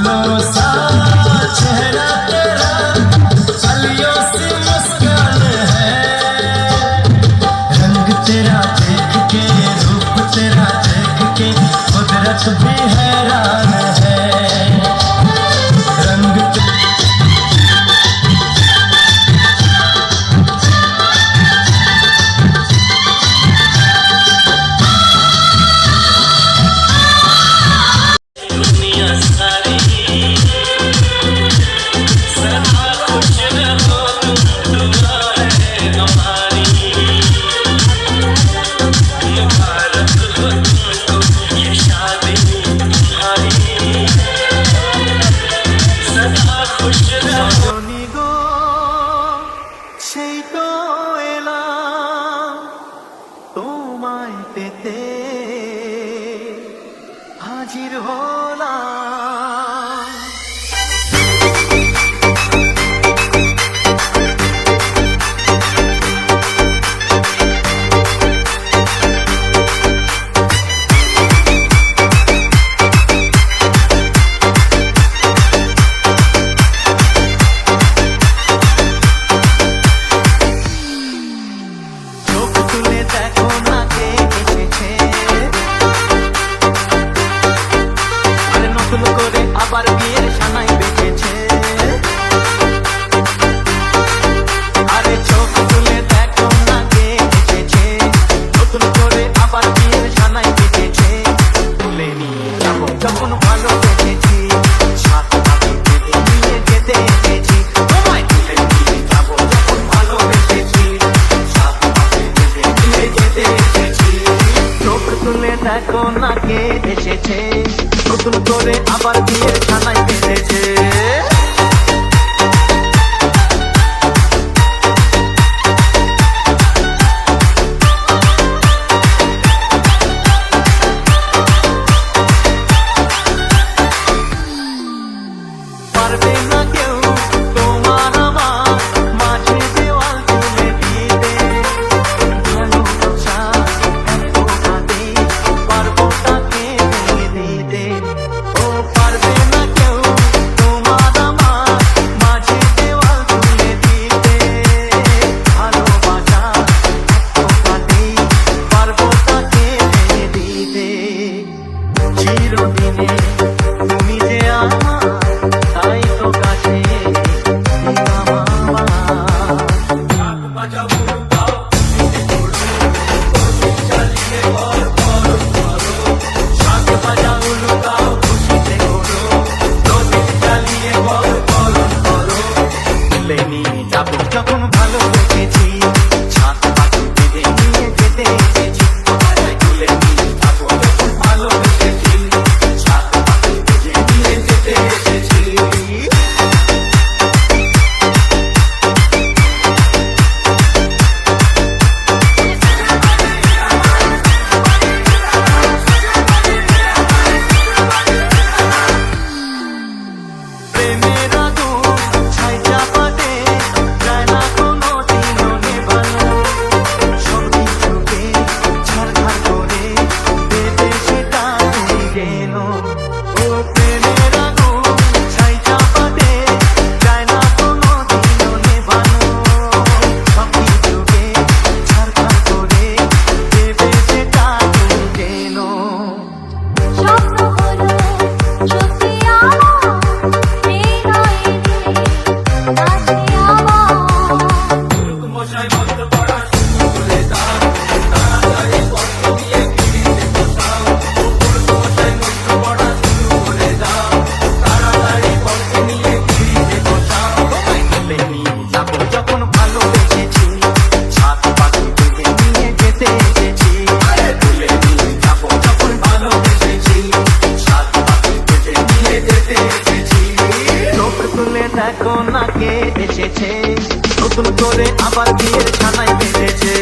फूलों सा चेहरा तेरा कलियों से मुस्कान है। रंग तेरा देख के रूप तेरा देख के कुदरत भी हैरान है। रंग পেতে হাজির হলাম। চোখ তুলে দেখো না কে এসেছে, আরে নতুন করে আবার বিয়ের সানাই বেজেছে। আরে চোখ তুলে দেখো না কে এসেছে, নতুন করে আবার বিয়ের সানাই বেজেছে। তুলে নিয়ে যাবো যখন ভালোবেসেছি, সাত পাখি বেঁধে নিয়ে যেতে এসেছি। তোমায় তুলে নিয়ে যাবো যখন ভালোবেসেছি, সাত পাখি বেঁধে নিয়ে যেতে এসেছি। চোখ তুলে দেখো না কে এসেছে, নতুন করে আবার বিয়ের সানাই বেঁধেছে। পারবে না কেউ তোমার আমার মাঝে দেওয়াল তুলে দিতে, ভালোবাসা এত কাঁদে পারবো তাকে ভেঙে দিতে। ও পারবে না কেউ তোমার আমার মাঝে দেওয়াল তুলে দিতে, ভালোবাসা এত কাঁদে পারবো তাকে ভেঙে দিতে। চিরদিনে তুমি যে আমার, তাই তো কাছে যখন ভালোবেসেছি, ছাদ পাখি বেঁধে নিয়ে যেতে এসেছি। তুলে নিয়ে যাবো যখন ভালোবেসেছি, ছাদ পাখি বেঁধে নিয়ে যেতে এসেছি। প্রেমের আগুন ছাই চাপাতে যায় না কোনো দিনও নেভানো, সব কিছুকে ছারখার করে দেবে সেটা তুমি কেন। ও প্রেমের আগুন ছাই চাপাতে যায় না কোনো দিনও নেভানো, সব কিছুকে ছারখার করে দেবে সেটা তুমি কেন। স্বপ্ন হলো সত্যি আমার, হৃদয়ে কাছে আমার। তুলে নিয়ে যাবো যখন ভালোবেসেছি, ছাদ পাখি বেঁধে নিয়ে যেতে এসেছি। তুলে নিয়ে যাবো যখন ভালোবেসেছি, ছাদ পাখি বেঁধে নিয়ে যেতে এসেছি। চোখ তুলে দেখো না কে এসেছে, নতুন করে আবার বিয়ের সানাই বেঁধেছে।